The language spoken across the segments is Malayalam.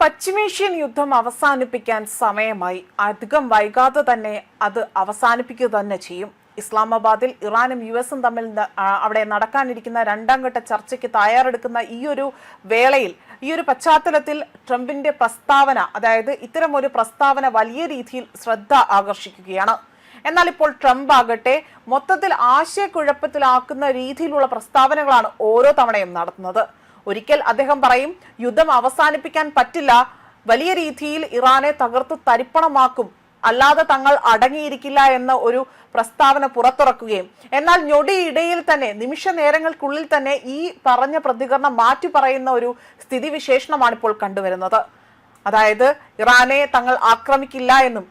പശ്ചിമേഷ്യൻ യുദ്ധം അവസാനിപ്പിക്കാൻ സമയമായി. അധികം വൈകാതെ തന്നെ അത് അവസാനിപ്പിക്കുക തന്നെ ചെയ്യും. ഇസ്ലാമാബാദിൽ ഇറാനും യുഎസും തമ്മിൽ അവിടെ നടക്കാനിരിക്കുന്ന രണ്ടാം ഘട്ട ചർച്ചയ്ക്ക് തയ്യാറെടുക്കുന്ന ഈ ഒരു വേളയിൽ, ഈ ഒരു പശ്ചാത്തലത്തിൽ ട്രംപിന്റെ പ്രസ്താവന, അതായത് ഇത്തരം ഒരു പ്രസ്താവന വലിയ രീതിയിൽ ശ്രദ്ധ ആകർഷിക്കുകയാണ്. എന്നാൽ ഇപ്പോൾ ട്രംപ് ആകട്ടെ മൊത്തത്തിൽ ആശയക്കുഴപ്പത്തിലാക്കുന്ന രീതിയിലുള്ള പ്രസ്താവനകളാണ് ഓരോ തവണയും നടത്തുന്നത്. ഒരിക്കൽ അദ്ദേഹം പറയും യുദ്ധം അവസാനിപ്പിക്കാൻ പറ്റില്ല, വലിയ രീതിയിൽ ഇറാനെ തകർത്ത് തരിപ്പണമാക്കും, അല്ലാതെ തങ്ങൾ അടങ്ങിയിരിക്കില്ല എന്ന ഒരു പ്രസ്താവന പുറത്തിറക്കുകയും എന്നാൽ ഞൊടിയിടയിൽ തന്നെ, നിമിഷ നേരങ്ങൾക്കുള്ളിൽ തന്നെ ഈ പറഞ്ഞ പ്രതികരണം മാറ്റി പറയുന്ന ഒരു സ്ഥിതിവിശേഷണമാണ് ഇപ്പോൾ കണ്ടുവരുന്നത്. അതായത് ഇറാനെ തങ്ങൾ ആക്രമിക്കില്ല എന്നും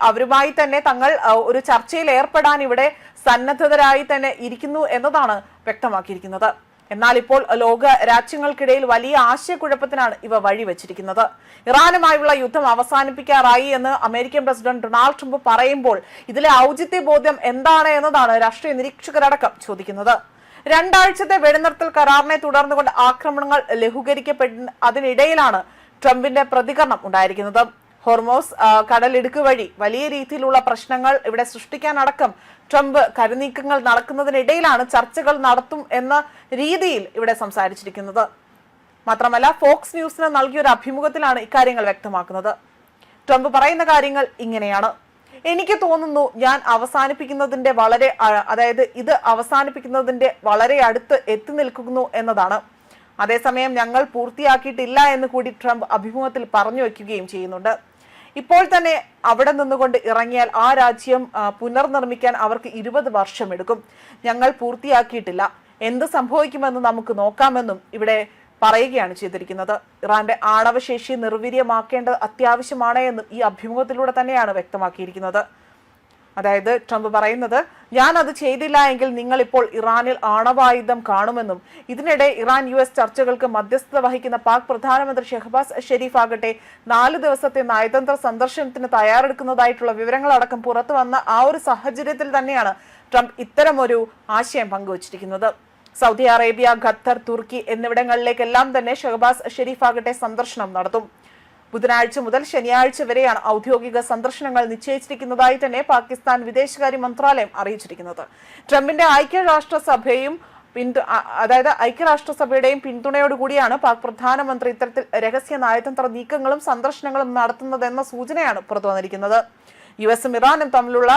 അവരുമായി തന്നെ തങ്ങൾ ഒരു ചർച്ചയിൽ ഏർപ്പെടാൻ ഇവിടെ സന്നദ്ധരായി തന്നെ ഇരിക്കുന്നു എന്നതാണ് വ്യക്തമാക്കിയിരിക്കുന്നത്. എന്നാൽ ഇപ്പോൾ ലോക രാജ്യങ്ങൾക്കിടയിൽ വലിയ ആശയക്കുഴപ്പത്തിനാണ് ഇവ വഴിവെച്ചിരിക്കുന്നത്. ഇറാനുമായുള്ള യുദ്ധം അവസാനിപ്പിക്കാറായി എന്ന് അമേരിക്കൻ പ്രസിഡന്റ് ഡൊണാൾഡ് ട്രംപ് പറയുമ്പോൾ ഇതിലെ ഔചിത്യബോധ്യം എന്താണ് എന്നതാണ് രാഷ്ട്രീയ നിരീക്ഷകരടക്കം ചോദിക്കുന്നത്. രണ്ടാഴ്ചത്തെ വെടിനിർത്തൽ കരാറിനെ തുടർന്നുകൊണ്ട് ആക്രമണങ്ങൾ ലഘൂകരിക്കപ്പെടുന്ന അതിനിടയിലാണ് ട്രംപിന്റെ പ്രതികരണം ഉണ്ടായിരിക്കുന്നത്. ഹോർമോസ് കടലിടുക്ക് വഴി വലിയ രീതിയിലുള്ള പ്രശ്നങ്ങൾ ഇവിടെ സൃഷ്ടിക്കാനടക്കം ട്രംപ് കരുനീക്കങ്ങൾ നടക്കുന്നതിനിടയിലാണ് ചർച്ചകൾ നടത്തും എന്ന രീതിയിൽ ഇവിടെ സംസാരിച്ചിരിക്കുന്നത്. മാത്രമല്ല ഫോക്സ് ന്യൂസിന് നൽകിയ ഒരു അഭിമുഖത്തിലാണ് ഇക്കാര്യങ്ങൾ വ്യക്തമാക്കുന്നത്. ട്രംപ് പറയുന്ന കാര്യങ്ങൾ ഇങ്ങനെയാണ്: എനിക്ക് തോന്നുന്നു ഞാൻ ഇത് അവസാനിപ്പിക്കുന്നതിന്റെ വളരെ അടുത്ത് എത്തി നിൽക്കുന്നു എന്നതാണ്. അതേസമയം ഞങ്ങൾ പൂർത്തിയാക്കിയിട്ടില്ല എന്ന് കൂടി ട്രംപ് അഭിമുഖത്തിൽ പറഞ്ഞു വയ്ക്കുകയും ചെയ്യുന്നുണ്ട്. ഇപ്പോൾ തന്നെ അവിടെ നിന്നുകൊണ്ട് ഇറങ്ങിയാൽ ആ രാജ്യം പുനർനിർമ്മിക്കാൻ അവർക്ക് 20 വർഷം എടുക്കും. ഞങ്ങൾ പൂർത്തിയാക്കിയിട്ടില്ല, എന്ത് സംഭവിക്കുമെന്ന് നമുക്ക് നോക്കാമെന്നും ഇവിടെ പറയുകയാണ് ചെയ്തിരിക്കുന്നത്. ഇറാന്റെ ആണവശേഷി നിർവീര്യമാക്കേണ്ടത് അത്യാവശ്യമാണ് എന്നും ഈ അഭിമുഖത്തിലൂടെ തന്നെയാണ് വ്യക്തമാക്കിയിരിക്കുന്നത്. അതായത് ട്രംപ് പറയുന്നത്, ഞാൻ അത് ചെയ്തില്ല എങ്കിൽ നിങ്ങൾ ഇപ്പോൾ ഇറാനിൽ ആണവായുധം കാണുമെന്നും. ഇതിനിടെ ഇറാൻ US ചർച്ചകൾക്ക് മധ്യസ്ഥത വഹിക്കുന്ന പാക് പ്രധാനമന്ത്രി ഷെഹബാസ് ഷെരീഫ് ആകട്ടെ 4 ദിവസത്തെ നയതന്ത്ര സന്ദർശനത്തിന് തയ്യാറെടുക്കുന്നതായിട്ടുള്ള വിവരങ്ങളടക്കം പുറത്തു വന്ന ആ ഒരു സാഹചര്യത്തിൽ തന്നെയാണ് ട്രംപ് ഇത്തരം ഒരു ആശയം പങ്കുവച്ചിരിക്കുന്നത്. സൗദി അറേബ്യ, ഖത്തർ, തുർക്കി എന്നിവിടങ്ങളിലേക്കെല്ലാം തന്നെ ഷെഹബാസ് ഷെരീഫ് ആകട്ടെ സന്ദർശനം നടത്തും. ബുധനാഴ്ച മുതൽ ശനിയാഴ്ച വരെയാണ് ഔദ്യോഗിക സന്ദർശനങ്ങൾ നിശ്ചയിച്ചിരിക്കുന്നതായി തന്നെ പാകിസ്ഥാൻ വിദേശകാര്യ മന്ത്രാലയം അറിയിച്ചിരിക്കുന്നത്. ട്രംപിന്റെ ഐക്യരാഷ്ട്രസഭയുടെയും പിന്തുണയോടുകൂടിയാണ് പാക് പ്രധാനമന്ത്രി ഇത്തരത്തിൽ രഹസ്യ നയതന്ത്ര നീക്കങ്ങളും സന്ദർശനങ്ങളും നടത്തുന്നതെന്ന സൂചനയാണ് പുറത്തു വന്നിരിക്കുന്നത്. യുഎസും ഇറാനും തമ്മിലുള്ള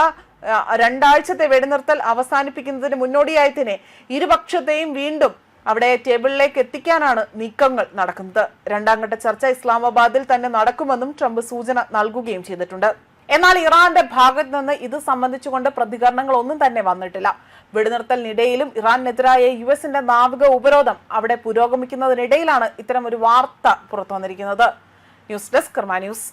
രണ്ടാഴ്ചത്തെ വെടിനിർത്തൽ അവസാനിപ്പിക്കുന്നതിന് മുന്നോടിയായി തന്നെ ഇരുപക്ഷത്തെയും വീണ്ടും അവിടെ ടേബിളിലേക്ക് എത്തിക്കാനാണ് നീക്കങ്ങൾ നടക്കുന്നത്. രണ്ടാം ഘട്ട ചർച്ച ഇസ്ലാമാബാദിൽ തന്നെ നടക്കുമെന്നും ട്രംപ് സൂചന നൽകുകയും ചെയ്തിട്ടുണ്ട്. എന്നാൽ ഇറാന്റെ ഭാഗത്ത് നിന്ന് ഇത് സംബന്ധിച്ചുകൊണ്ട് പ്രതികരണങ്ങൾ ഒന്നും തന്നെ വന്നിട്ടില്ല. വെടിനിർത്തലിനിടയിലും ഇറാനെതിരായ യുഎസിന്റെ നാവിക ഉപരോധം അവിടെ പുരോഗമിക്കുന്നതിനിടയിലാണ് ഇത്തരം ഒരു വാർത്ത പുറത്തു വന്നിരിക്കുന്നത്. ന്യൂസ് ഡെസ്ക് കർമ്മ ന്യൂസ്.